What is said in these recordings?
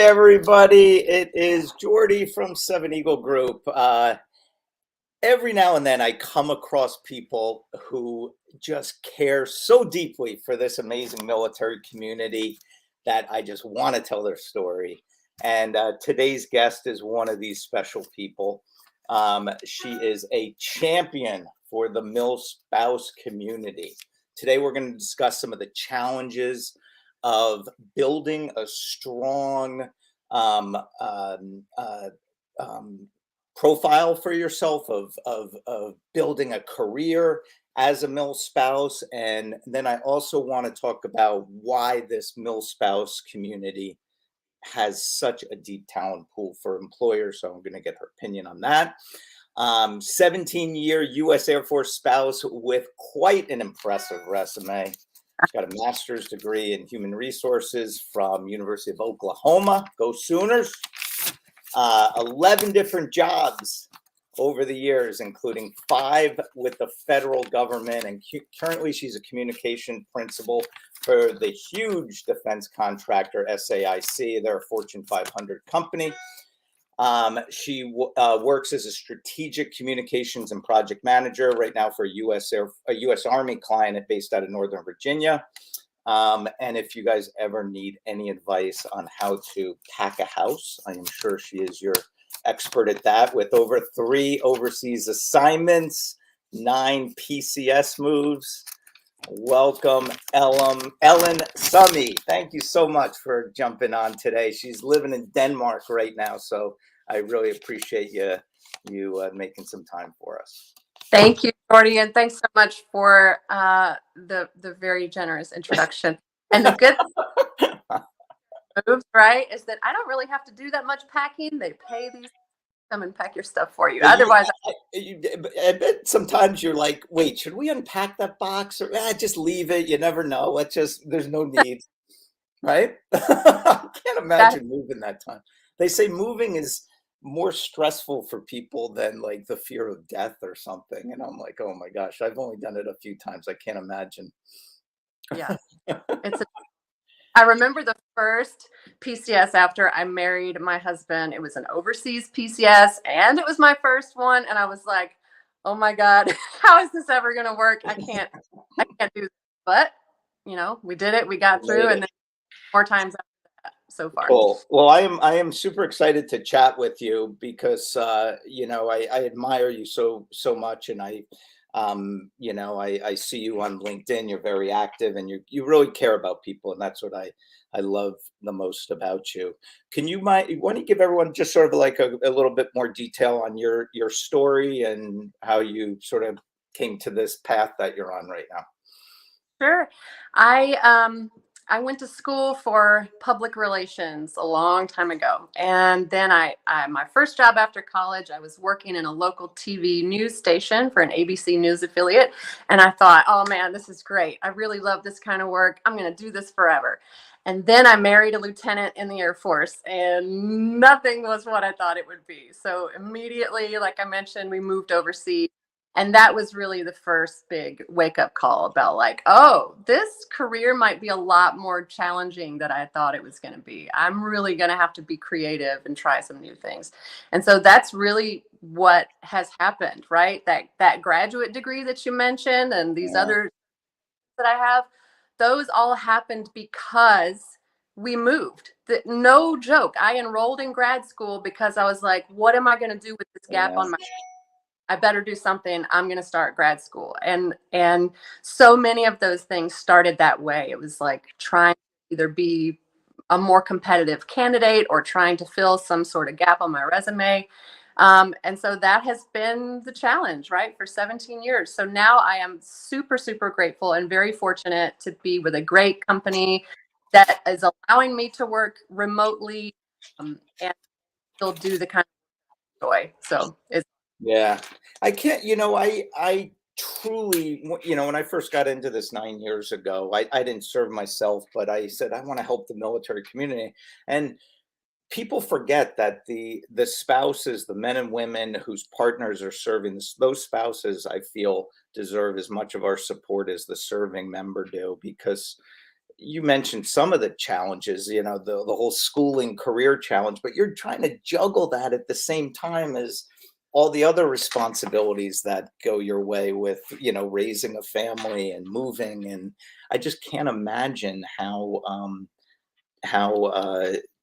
everybody. It is Jordy from Seven Eagle Group. Every now and then I come across people who just care so deeply for this amazing military community that I just want to tell their story. And today's guest is one of these special people. She is a champion for the mil spouse community. Today we're going to discuss some of the challenges of building a strong profile for yourself, of building a career as a mil spouse. And then I also want to talk about why this mil spouse community has such a deep talent pool for employers. So I'm going to get her opinion on that. 17-year U.S. Air Force spouse with quite an impressive resume. She's got a master's degree in human resources from University of Oklahoma. Go Sooners. 11 different jobs over the years, including 5 with the federal government. And currently she's a communication principal for the huge defense contractor SAIC. They're a Fortune 500 company. She works as a strategic communications and project manager right now for a U.S. Army client based out of Northern Virginia. And if you guys ever need any advice on how to pack a house, I am sure she is your expert at that, with over 3 overseas assignments, 9 PCS moves. Welcome, Ellen Summey. Thank you so much for jumping on today. She's living in Denmark right now, so I really appreciate you making some time for us. Thank you, Jordy, and thanks so much for the very generous introduction. And the good moves, right, is that I don't really have to do that much packing. They pay these to come and pack your stuff for you. Otherwise, I bet sometimes you're like, wait, should we unpack that box, or just leave it? You never know. There's no need, right? I can't imagine moving that time. They say moving is more stressful for people than like the fear of death or something. And I'm like, oh my gosh, I've only done it a few times. I can't imagine. Yeah, I remember the first PCS after I married my husband. It was an overseas PCS, and it was my first one. And I was like, oh my God, how is this ever going to work? I can't do this. But, we did it. We got through, and then more times so far. Cool. Well, I am super excited to chat with you because I admire you so much, and I see you on LinkedIn. You're very active, and you really care about people, and that's what I love the most about you. Why don't you give everyone just sort of like a little bit more detail on your story and how you sort of came to this path that you're on right now? Sure. I went to school for public relations a long time ago. And then my first job after college, I was working in a local TV news station for an ABC News affiliate. And I thought, oh man, this is great. I really love this kind of work. I'm going to do this forever. And then I married a lieutenant in the Air Force, and nothing was what I thought it would be. So immediately, like I mentioned, we moved overseas. And that was really the first big wake-up call about like, oh, this career might be a lot more challenging than I thought it was going to be. I'm really going to have to be creative and try some new things. And so that's really what has happened, right? That graduate degree that you mentioned and these other that I have, those all happened because we moved. No joke. I enrolled in grad school because I was like, what am I going to do with this gap on my... I better do something. I'm going to start grad school. And so many of those things started that way. It was like trying to either be a more competitive candidate or trying to fill some sort of gap on my resume. And so that has been the challenge, right, for 17 years. So now I am super, super grateful and very fortunate to be with a great company that is allowing me to work remotely and still do the kind of joy. So it's... Yeah, I can't, I truly, when I first got into this 9 years ago, I didn't serve myself, but I said, I want to help the military community. And people forget that the spouses, the men and women whose partners are serving, those spouses, I feel, deserve as much of our support as the serving member do, because you mentioned some of the challenges, the whole schooling career challenge, but you're trying to juggle that at the same time as all the other responsibilities that go your way with, raising a family and moving. And I just can't imagine how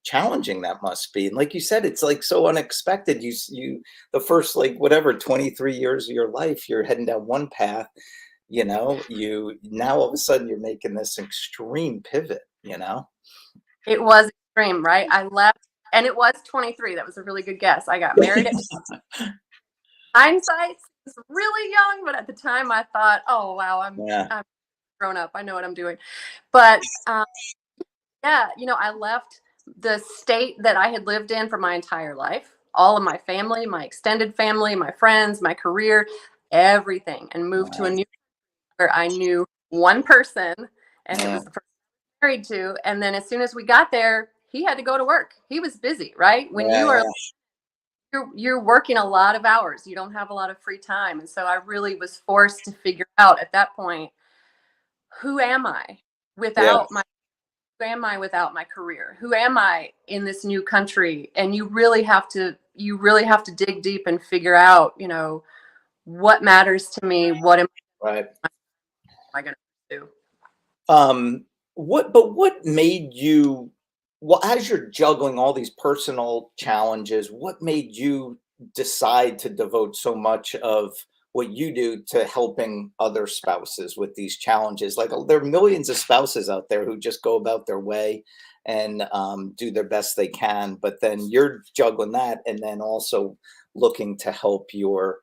challenging that must be. And like you said, it's like so unexpected. The first, like, whatever, 23 years of your life, you're heading down one path, you now all of a sudden you're making this extreme pivot. It was extreme, right? I left, and it was 23. That was a really good guess. I got married at hindsight. It's really young, but at the time I thought, oh wow, Yeah. I'm grown up. I know what I'm doing. But yeah, I left the state that I had lived in for my entire life, all of my family, my extended family, my friends, my career, everything, and moved to a Wow. new where I knew one person, and it Yeah. was the person I was married to. And then as soon as we got there, he had to go to work. He was busy, right? When Yeah. you are Yeah. you're working a lot of hours, you don't have a lot of free time. And so I really was forced to figure out at that point, who am I Yeah. without my who am I without my career? Who am I in this new country? And you really have to dig deep and figure out, what matters to me, what am Right. I going to do? What made you, well, as you're juggling all these personal challenges, what made you decide to devote so much of what you do to helping other spouses with these challenges? Like, there are millions of spouses out there who just go about their way and do their best they can, but then you're juggling that and then also looking to help your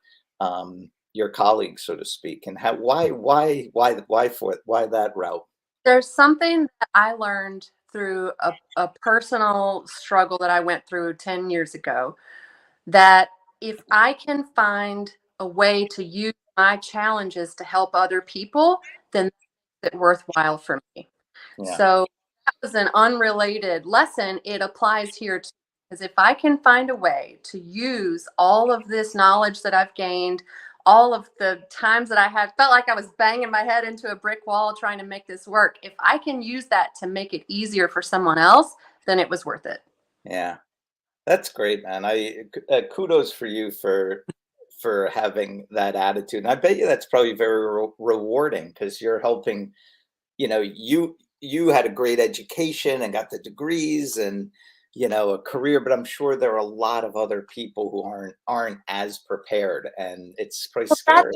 colleagues, so to speak. And why that route? There's something that I learned through a personal struggle that I went through 10 years ago, that if I can find a way to use my challenges to help other people, then that's it worthwhile for me. Yeah. So that was an unrelated lesson. It applies here too. Because if I can find a way to use all of this knowledge that I've gained, all of the times that I had felt like I was banging my head into a brick wall trying to make this work, if I can use that to make it easier for someone else, then it was worth it. Yeah. That's great, man. Kudos for you for having that attitude. And I bet you that's probably very rewarding because you're helping, you had a great education and got the degrees and a career, but I'm sure there are a lot of other people who aren't as prepared, and it's pretty Well, that's scary.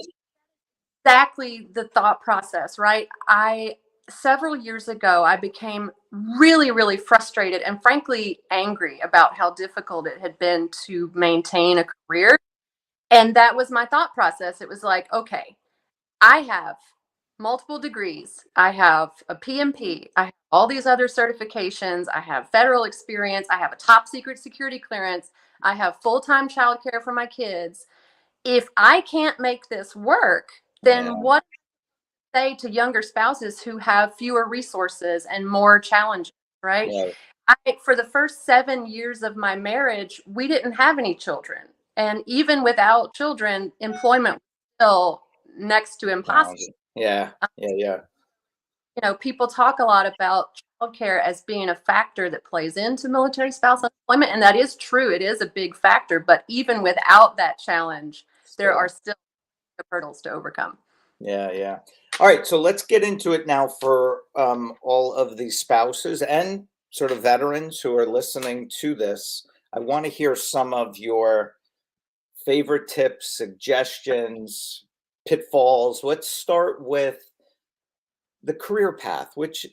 exactly the thought process, right? Several years ago, I became really, really frustrated and frankly angry about how difficult it had been to maintain a career. And that was my thought process. It was like, okay, I have multiple degrees. I have a PMP. I have all these other certifications. I have federal experience. I have a top secret security clearance. I have full-time childcare for my kids. If I can't make this work, Yeah. then what say to younger spouses who have fewer resources and more challenges, right? Right. For the first 7 years of my marriage, we didn't have any children. And even without children, employment was still next to impossible. Challenging. Yeah. Yeah. Yeah. People talk a lot about childcare as being a factor that plays into military spouse unemployment, and that is true. It is a big factor, but even without that challenge, there are Still. still hurdles to overcome. Yeah, yeah. All right, so let's get into it now for all of the spouses and sort of veterans who are listening to this. I want to hear some of your favorite tips, suggestions, pitfalls. Let's start with the career path, which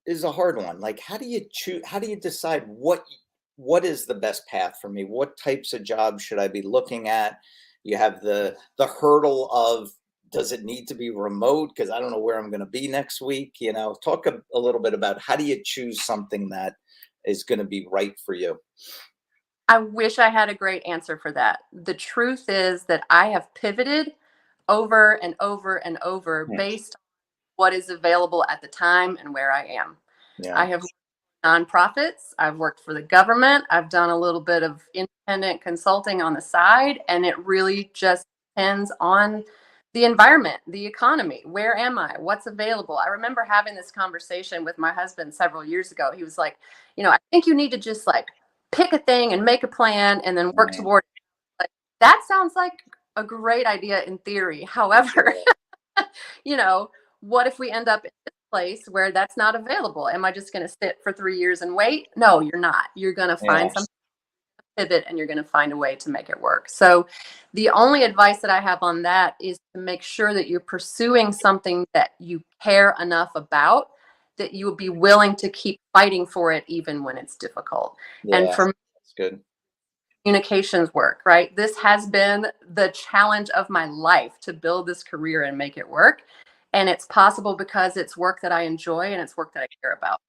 is a hard one. Like, how do you choose? How do you decide what is the best path for me? What types of jobs should I be looking at? You have the hurdle of, does it need to be remote? Because I don't know where I'm going to be next week. Talk a little bit about how do you choose something that is going to be right for you? I wish I had a great answer for that. The truth is that I have pivoted over and over and over Yeah. based on what is available at the time and where I am. Yeah. I have nonprofits, I've worked for the government, I've done a little bit of independent consulting on the side, and it really just depends on the environment, the economy. Where am I? What's available? I remember having this conversation with my husband several years ago. He was like, I think you need to just like pick a thing and make a plan and then work Right. toward it. Like, that sounds like a great idea in theory. However, what if we end up in this place where that's not available? Am I just going to sit for 3 years and wait? No, you're not. You're going to Yeah. find something, pivot, and you're going to find a way to make it work. So the only advice that I have on that is to make sure that you're pursuing something that you care enough about that you will be willing to keep fighting for it even when it's difficult. And Yeah. for me, That's good. communications work, right? This has been the challenge of my life to build this career and make it work. And it's possible because it's work that I enjoy and it's work that I care about.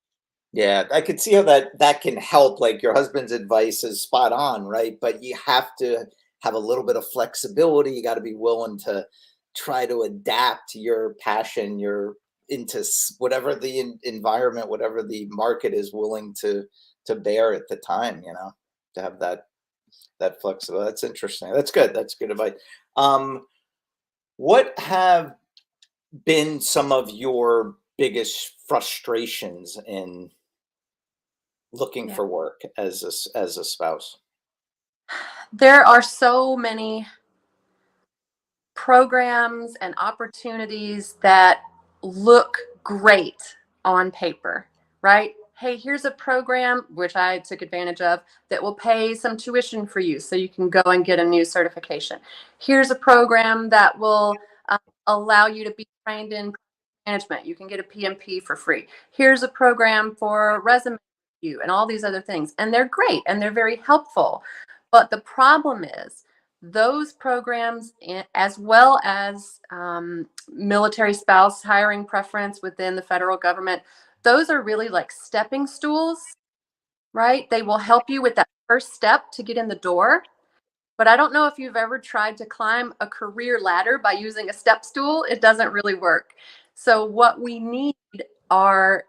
Yeah, I could see how that can help. Like your husband's advice is spot on, right? But you have to have a little bit of flexibility. You got to be willing to try to adapt your passion, your into whatever the environment, whatever the market is willing to bear at the time. To have that flexible. That's interesting. That's good. That's good advice. Um, what have been some of your biggest frustrations in looking Yeah. for work as a spouse? There are so many programs and opportunities that look great on paper, right? Hey, here's a program, which I took advantage of, that will pay some tuition for you so you can go and get a new certification. Here's a program that will allow you to be trained in management. You can get a PMP for free. Here's a program for resume review and all these other things. And they're great and they're very helpful. But the problem is, those programs, as well as military spouse hiring preference within the federal government, those are really like stepping stools, right? They will help you with that first step to get in the door. But I don't know if you've ever tried to climb a career ladder by using a step stool. It doesn't really work. So, what we need are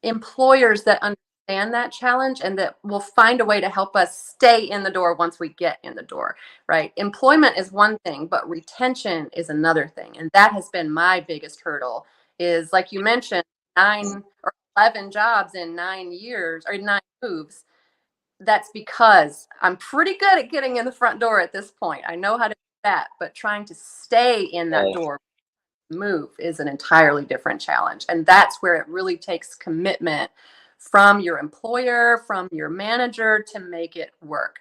employers that understand that challenge and that will find a way to help us stay in the door once we get in the door, right? Employment is one thing, but retention is another thing. And that has been my biggest hurdle is, like you mentioned, 9 or 11 jobs in 9 years or 9 moves. That's because I'm pretty good at getting in the front door at this point. I know how to do that, but trying to stay in that Uh, door move is an entirely different challenge. And that's where it really takes commitment from your employer, from your manager to make it work.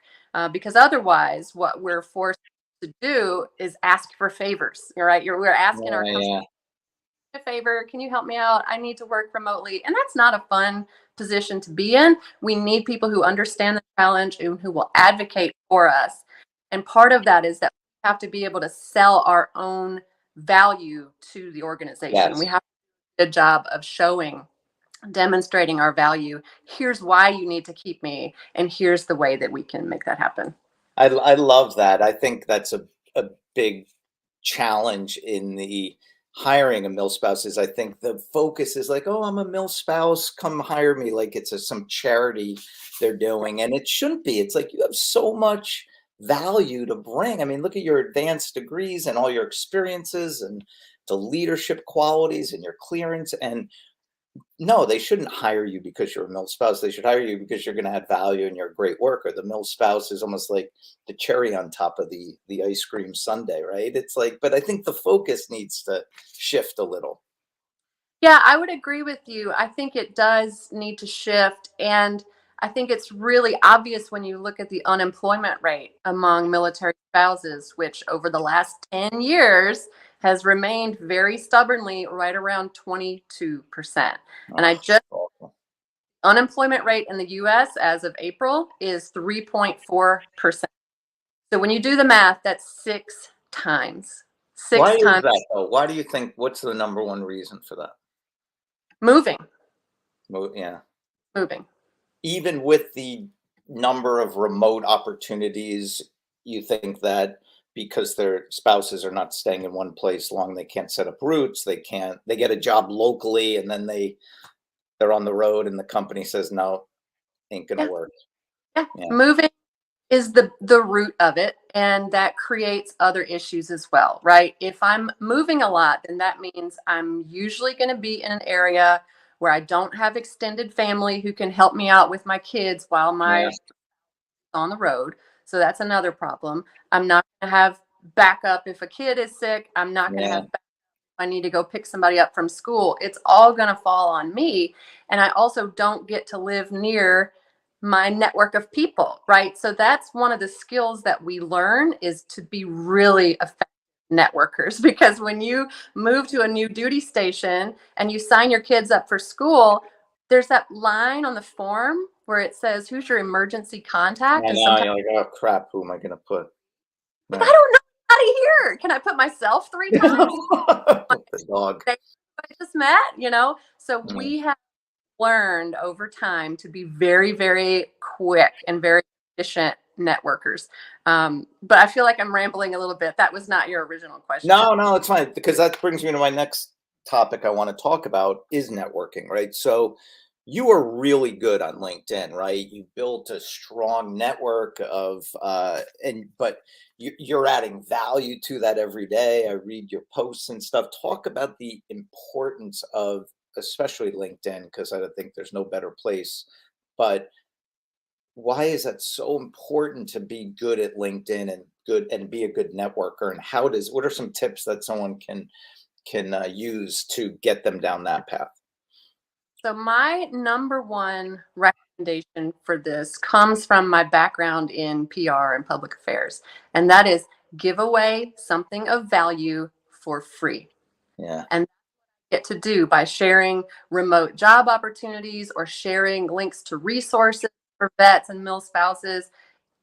Because otherwise, what we're forced to do is ask for favors. You're right. We're asking our customers yeah, a favor. Can you help me out? I need to work remotely. And that's not a fun position to be in. We need people who understand the challenge and who will advocate for us. And part of that is that we have to be able to sell our own value to the organization. yes. We have to do a good job of showing, demonstrating our value. Here's why you need to keep me, and here's the way that we can make that happen. I love that. I think that's a big challenge in the hiring a mill spouse is I think the focus is like, oh, I'm a mill spouse, come hire me, like it's some charity they're doing. And it shouldn't be. It's like you have so much value to bring. I mean, look at your advanced degrees and all your experiences and the leadership qualities and your clearance. And no, they shouldn't hire you because you're a mill spouse. They should hire you because you're going to add value and you're a great worker. The mill spouse is almost like the cherry on top of the ice cream sundae, right? It's like, but I think the focus needs to shift a little. Yeah, I would agree with you. I think it does need to shift. And I think it's really obvious when you look at the unemployment rate among military spouses, which over the last 10 years has remained very stubbornly right around 22%. And I Oh, just, awful. unemployment rate in the US as of April is 3.4%. So when you do the math, that's 6 times, Why six is times that though? Why do you think? What's the number one reason for that? moving, Yeah, moving. even with the number of remote opportunities, you think that because their spouses are not staying in one place long, they can't set up roots. They get a job locally, and then they're on the road and the company says no, ain't gonna Yeah. work. Yeah, Yeah. moving is the root of it, and that creates other issues as well, right? If I'm moving a lot, then that means I'm usually going to be in an area where I don't have extended family who can help me out with my kids while Yeah, my on the road. So that's another problem. I'm not going to have backup if a kid is sick. I'm not going to yeah, have backup if I need to go pick somebody up from school. It's all going to fall on me. And I also don't get to live near my network of people, right? So that's one of the skills that we learn, is to be really effective networkers, because when you move to a new duty station and you sign your kids up for school, there's that line on the form where it says, who's your emergency contact? I And know. sometimes, You're like, oh crap, who am I gonna put? like, I Right. don't know anybody here. Can I put myself 3 times? The dog. I just met, So Mm. we have learned over time to be very, very quick and very efficient networkers. But I feel like I'm rambling a little bit. That was not your original question. No, no, it's fine, because that brings me to my next topic I want to talk about is networking, right? So you are really good on LinkedIn, right? You built a strong network of and but you're adding value to that every day. I read your posts and stuff. Talk about the importance of especially LinkedIn, because I think there's no better place. But why is that so important to be good at LinkedIn and good and be a good networker? And what are some tips that someone can use to get them down that path? So my number one recommendation for this comes from my background in PR and public affairs, and that is give away something of value for free. Yeah, And get to do by sharing remote job opportunities or sharing links to resources for vets and mil spouses.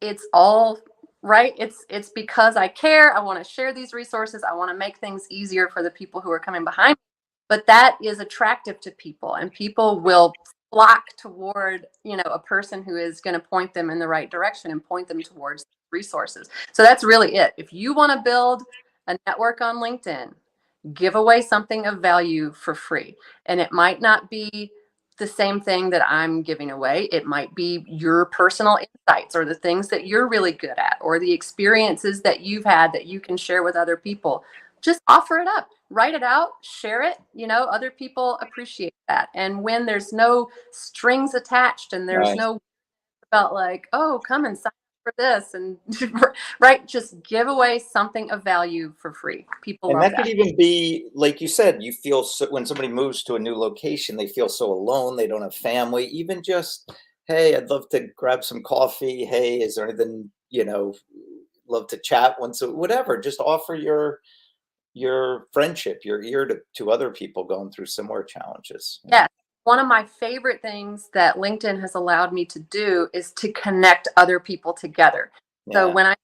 It's all right. It's because I care. I want to share these resources. I want to make things easier for the people who are coming behind me. But that is attractive to people, and people will flock toward, a person who is going to point them in the right direction and point them towards resources. So that's really it. If you want to build a network on LinkedIn, give away something of value for free. And it might not be the same thing that I'm giving away. It might be your personal insights or the things that you're really good at or the experiences that you've had that you can share with other people. Just offer it up, write it out, share it. Other people appreciate that. And when there's no strings attached and there's right. no about like, oh, come and sign up for this and right, just give away something of value for free. People And love that could that. even be, like you said, you feel so, when somebody moves to a new location, they feel so alone. They don't have family. Even just, hey, I'd love to grab some coffee. Hey, is there anything, love to chat once, whatever. Just offer your friendship, your ear to other people going through similar challenges. Yeah. One of my favorite things that LinkedIn has allowed me to do is to connect other people together. So Yeah, when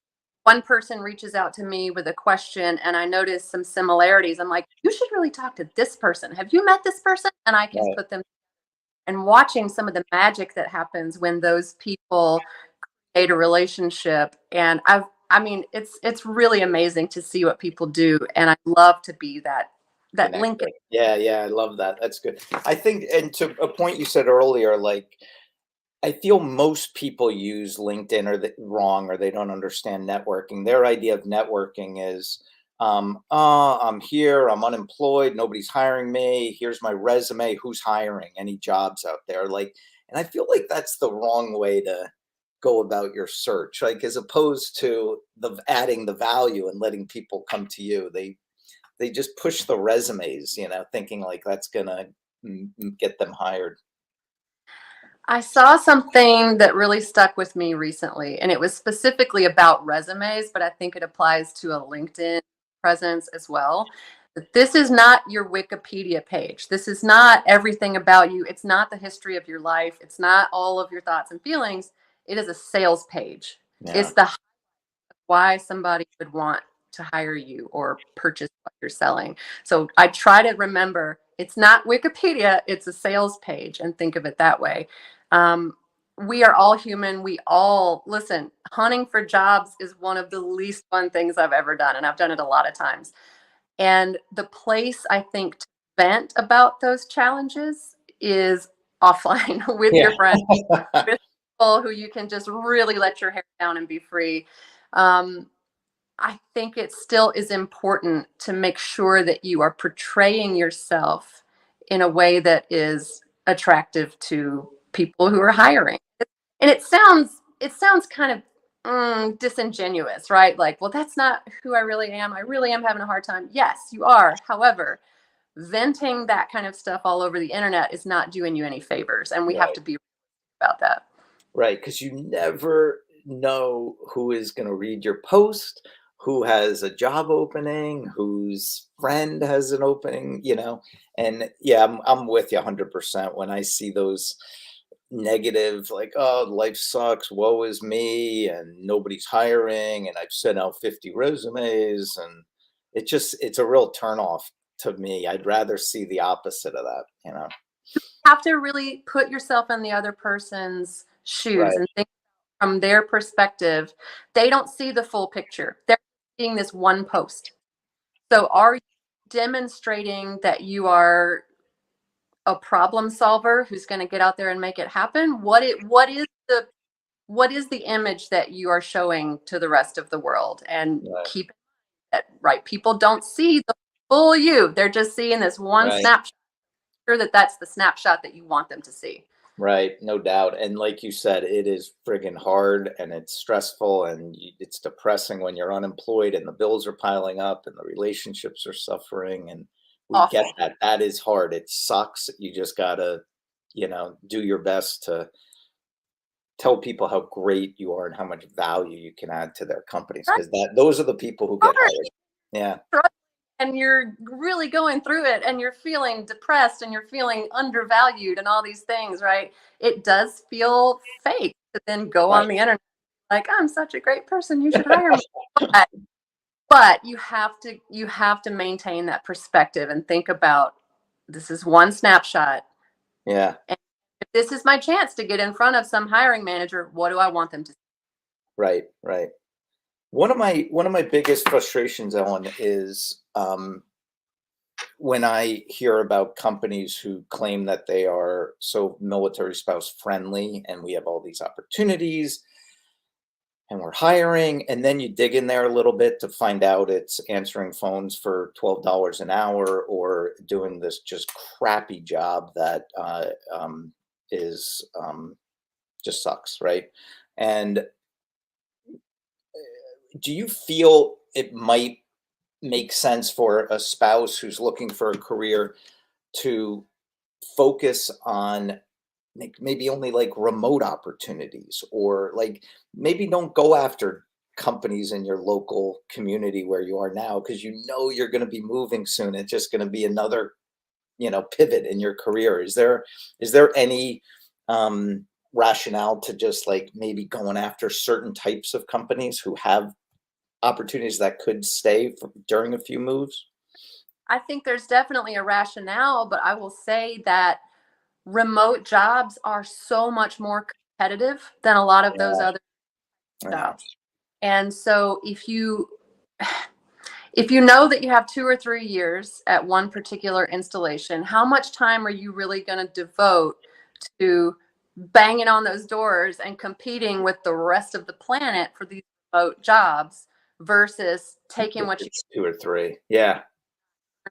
one person reaches out to me with a question and I notice some similarities, I'm like, you should really talk to this person. Have you met this person? And I can right. put them, and watching some of the magic that happens when those people create a relationship. And I mean, it's really amazing to see what people do. And I love to be that link. Connector. Yeah, yeah, I love that. That's good. I think, and to a point you said earlier, like I feel most people use LinkedIn wrong, or they don't understand networking. Their idea of networking is, I'm here, I'm unemployed, nobody's hiring me. Here's my resume. Who's hiring? Any jobs out there? Like, and I feel like that's the wrong way to go about your search. Like, as opposed to the adding the value and letting people come to you, they just push the resumes, thinking like that's gonna get them hired. I saw something that really stuck with me recently, and it was specifically about resumes, but I think it applies to a LinkedIn presence as well. But this is not your Wikipedia page. This is not everything about you. It's not the history of your life. It's not all of your thoughts and feelings. It is a sales page. Yeah, It's the why somebody would want to hire you or purchase what you're selling. So I try to remember it's not Wikipedia, it's a sales page, and think of it that way. Um, we are all human. We all listen. Hunting for jobs is one of the least fun things I've ever done, and I've done it a lot of times. And the place I think to vent about those challenges is offline with yeah, your friends, with people who you can just really let your hair down and be free. I think it still is important to make sure that you are portraying yourself in a way that is attractive to people who are hiring. And it sounds kind of disingenuous, right? Like, well, that's not who I really am. I really am having a hard time. Yes, you are. However, venting that kind of stuff all over the internet is not doing you any favors, and we have Right. to be about that. Right, because you never know who is going to read your post, who has a job opening, whose friend has an opening, And yeah, I'm with you 100% when I see those negative, like, oh, life sucks, woe is me, and nobody's hiring, and I've sent out 50 resumes, and it's a real turnoff to me. I'd rather see the opposite of that. Have to really put yourself in the other person's shoes Right, and think from their perspective. They don't see the full picture. They're seeing this one post. So are you demonstrating that you are a problem solver who's going to get out there and make it happen? What is the image that you are showing to the rest of the world? And right, keep it right. People don't see the full you. They're just seeing this one right. snapshot. Sure that that's the snapshot that you want them to see. Right, no doubt. And like you said, it is friggin' hard and it's stressful and it's depressing when you're unemployed and the bills are piling up and the relationships are suffering. And we get Awful. that. That is hard. It sucks. You just gotta, do your best to tell people how great you are and how much value you can add to their companies That's because those are the people who get hard. hired. Yeah, And you're really going through it and you're feeling depressed and you're feeling undervalued and all these things, right? It does feel fake to then go right. on the internet like, I'm such a great person, you should hire me. But, but you have to maintain that perspective and think about, this is one snapshot. Yeah, And if this is my chance to get in front of some hiring manager, what do I want them to see? right, right. One of my biggest frustrations, Ellen, is when I hear about companies who claim that they are so military spouse friendly and we have all these opportunities and we're hiring, and then you dig in there a little bit to find out it's answering phones for $12 an hour or doing this just crappy job that is just sucks, right? And do you feel it might make sense for a spouse who's looking for a career to focus on maybe only like remote opportunities or like maybe don't go after companies in your local community where you are now because you're going to be moving soon. It's just going to be another pivot in your career. Is there any rationale to just like maybe going after certain types of companies who have opportunities that could stay during a few moves? I think there's definitely a rationale, but I will say that remote jobs are so much more competitive than a lot of those Yeah, other yeah, jobs. And so if you know that you have 2 or 3 years at one particular installation, how much time are you really going to devote to banging on those doors and competing with the rest of the planet for these remote jobs versus taking if what you it's 2 or 3. Yeah,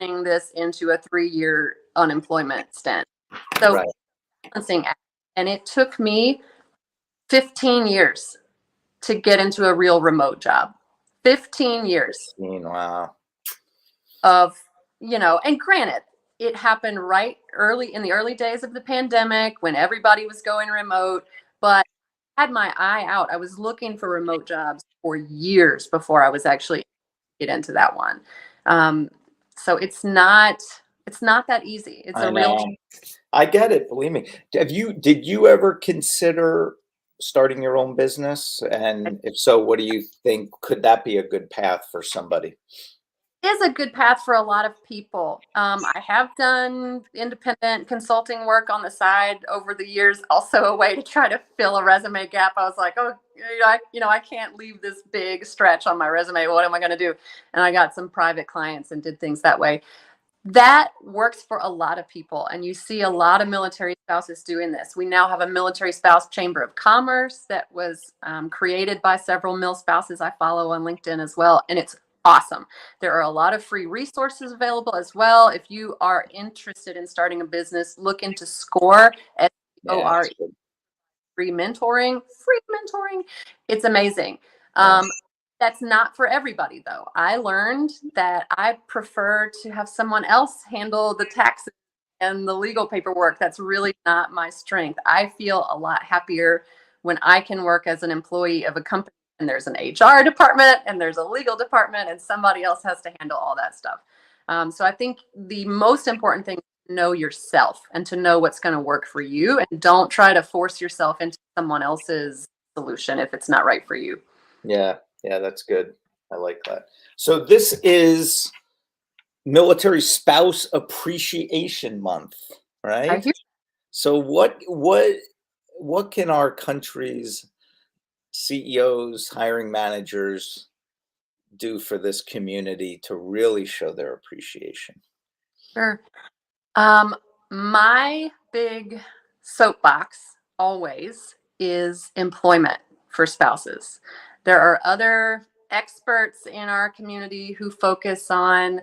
turning this into a 3-year unemployment stint? So right. balancing act. And it took me 15 years to get into a real remote job. 15 years 15, wow. of, and granted, it happened right early in the early days of the pandemic when everybody was going remote, but I had my eye out. I was looking for remote jobs for years before I was actually get into that one. Um, so it's not that easy. It's I a real know. I get it, believe me. Did you ever consider starting your own business? And if so, what do you think? Could that be a good path for somebody? is a good path for a lot of people. I have done independent consulting work on the side over the years, also a way to try to fill a resume gap. I was like, oh, I can't leave this big stretch on my resume. What am I going to do? And I got some private clients and did things that way. That works for a lot of people, and you see a lot of military spouses doing this. We now have a military spouse chamber of commerce that was created by several mil spouses I follow on LinkedIn as well, and it's awesome. There are a lot of free resources available as well. If you are interested in starting a business, look into SCORE, Yeah, SCORE, free mentoring. It's amazing. yeah, That's not for everybody, though. I learned that I prefer to have someone else handle the taxes and the legal paperwork. That's really not my strength. I feel a lot happier when I can work as an employee of a company and there's an HR department and there's a legal department and somebody else has to handle all that stuff. So I think the most important thing is to know yourself and to know what's going to work for you, and don't try to force yourself into someone else's solution if it's not right for you. yeah, yeah, that's good. I like that. So this is Military Spouse Appreciation Month, I right? hear. So what can our country's CEOs, hiring managers do for this community to really show their appreciation? Sure. My big soapbox always is employment for spouses. There are other experts in our community who focus on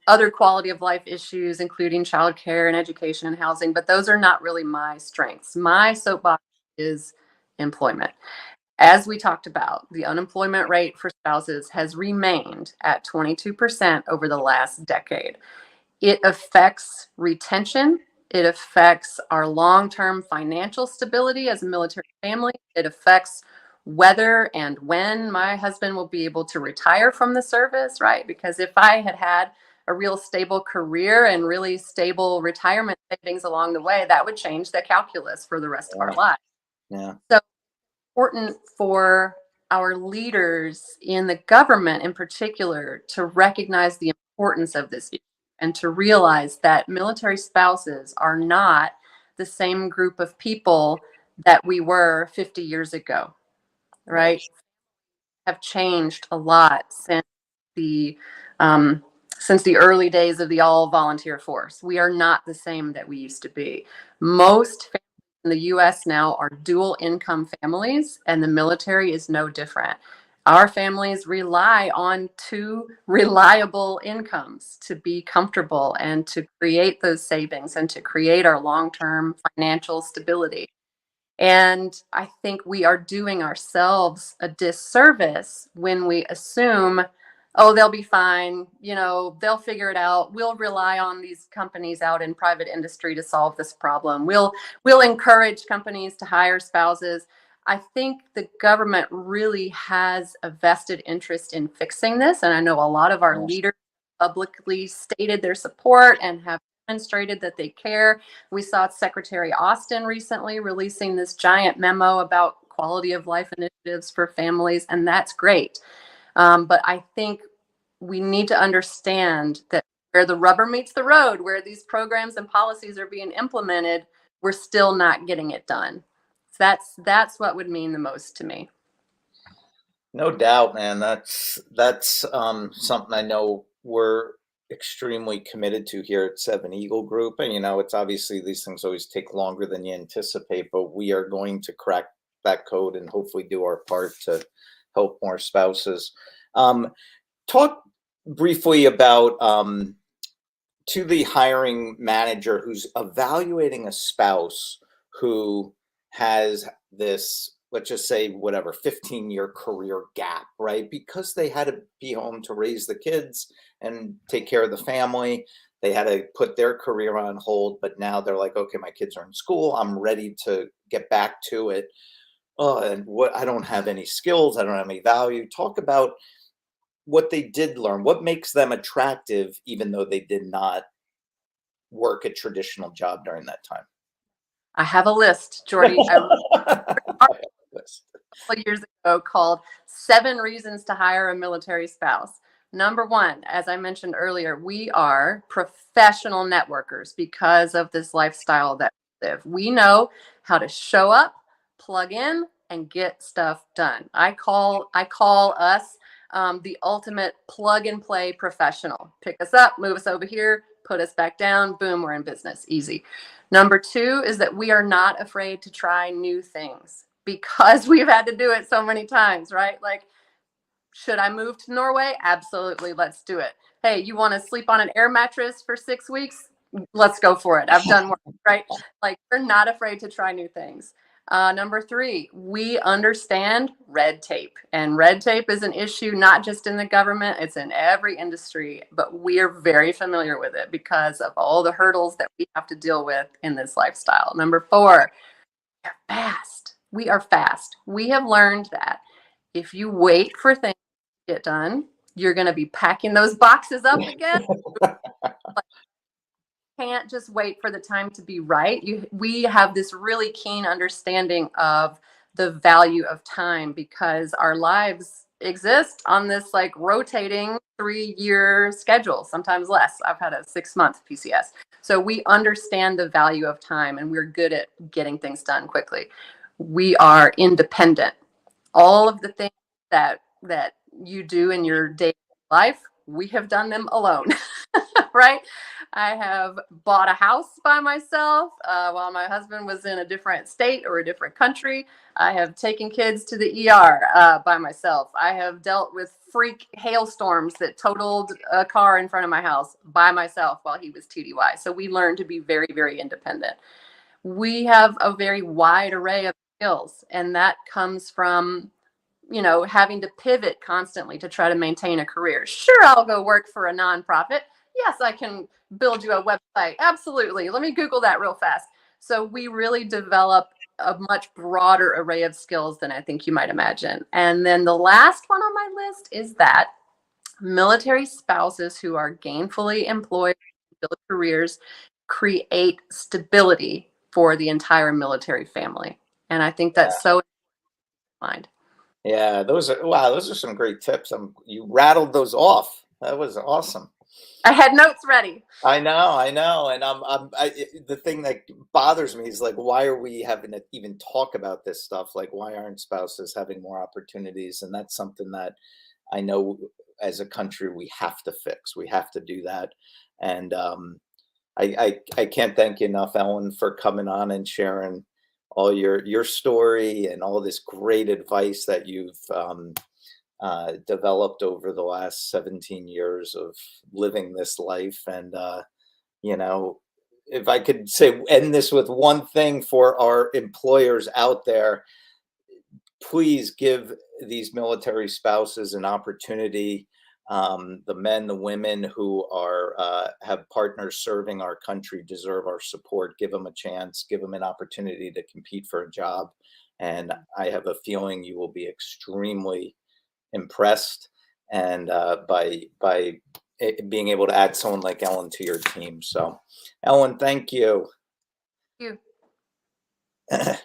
other quality of life issues, including childcare and education and housing, but those are not really my strengths. My soapbox is employment. As we talked about, the unemployment rate for spouses has remained at 22% over the last decade. It affects retention. It affects our long-term financial stability as a military family. It affects whether and when my husband will be able to retire from the service, right? Because if I had had a real stable career and really stable retirement savings along the way, that would change the calculus for the rest of our Yeah, lives. yeah, So important for our leaders in the government in particular to recognize the importance of this issue and to realize that military spouses are not the same group of people that we were 50 years ago, right. right? Have changed a lot the um, since the early days of the all volunteer force. We are not the same that we used to be. Most families in the US now are dual income families, and the military is no different. Our families rely on two reliable incomes to be comfortable and to create those savings and to create our long term financial stability. And I think we are doing ourselves a disservice when we assume, oh, they'll be fine. They'll figure it out. We'll rely on these companies out in private industry to solve this problem. We'll encourage companies to hire spouses. I think the government really has a vested interest in fixing this. And I know a lot of our Yeah, leaders publicly stated their support and have demonstrated that they care. We saw Secretary Austin recently releasing this giant memo about quality of life initiatives for families, and that's great. But I think we need to understand that where the rubber meets the road, where these programs and policies are being implemented, we're still not getting it done. So that's what would mean the most to me. no doubt, man. That's something I know we're extremely committed to here at Seven Eagle Group. And it's obviously these things always take longer than you anticipate, but we are going to crack that code and hopefully do our part to help more spouses. Um, Talk briefly about to the hiring manager who's evaluating a spouse who has this, let's just say, whatever, 15-year career gap, right? Because they had to be home to raise the kids and take care of the family. They had to put their career on hold, but now they're like, okay, my kids are in school. I'm ready to get back to it. Oh, and what I don't have any skills, I don't have any value. Talk about what they did learn, what makes them attractive, even though they did not work a traditional job during that time. I have a list, Jordy. I wrote Yes. couple of years ago called 7 Reasons to Hire a Military Spouse. Number one, as I mentioned earlier, we are professional networkers because of this lifestyle that we live. We know how to show up, plug in, and get stuff done. I call us the ultimate plug and play professional. Pick us up, move us over here, put us back down, boom, we're in business. Easy. Number two is that we are not afraid to try new things because we've had to do it so many times, right? Like, should I move to Norway? Absolutely. Let's do it. Hey, you want to sleep on an air mattress for 6 weeks? Let's go for it. I've done work, right? Like, we're not afraid to try new things. Number three, we understand red tape. And red tape is an issue not just in the government, it's in every industry, but we are very familiar with it because of all the hurdles that we have to deal with in this lifestyle. Number four, we're fast. We are fast. We have learned that if you wait for things to get done, you're going to be packing those boxes up again. Can't just wait for the time to be right. We have this really keen understanding of the value of time because our lives exist on this like rotating 3-year schedule, sometimes less. I've had a 6-month PCS. So we understand the value of time and we're good at getting things done quickly. We are independent. All of the things that you do in your daily life, we have done them alone. Right? I have bought a house by myself while my husband was in a different state or a different country. I have taken kids to the ER by myself. I have dealt with freak hailstorms that totaled a car in front of my house by myself while he was TDY. So we learned to be very, very independent. We have a very wide array of skills, and that comes from having to pivot constantly to try to maintain a career. Sure, I'll go work for a nonprofit. Yes, I can build you a website. Absolutely. Let me Google that real fast. So we really develop a much broader array of skills than I think you might imagine. And then the last one on my list is that military spouses who are gainfully employed, build careers, create stability for the entire military family. And I think that's so important. Yeah, those are some great tips. You rattled those off. That was awesome. I had notes ready. I know, and the thing that bothers me is like, why are we having to even talk about this stuff? Like, why aren't spouses having more opportunities? And that's something that I know as a country we have to fix. We have to do that. And I can't thank you enough, Ellen, for coming on and sharing all your story and all this great advice that you've developed over the last 17 years of living this life. And if I could end this with one thing for our employers out there, please give these military spouses an opportunity. The men, the women who have partners serving our country deserve our support. Give them a chance, give them an opportunity to compete for a job. And I have a feeling you will be extremely impressed and by being able to add someone like Ellen to your team. So Ellen, thank you. Thank you.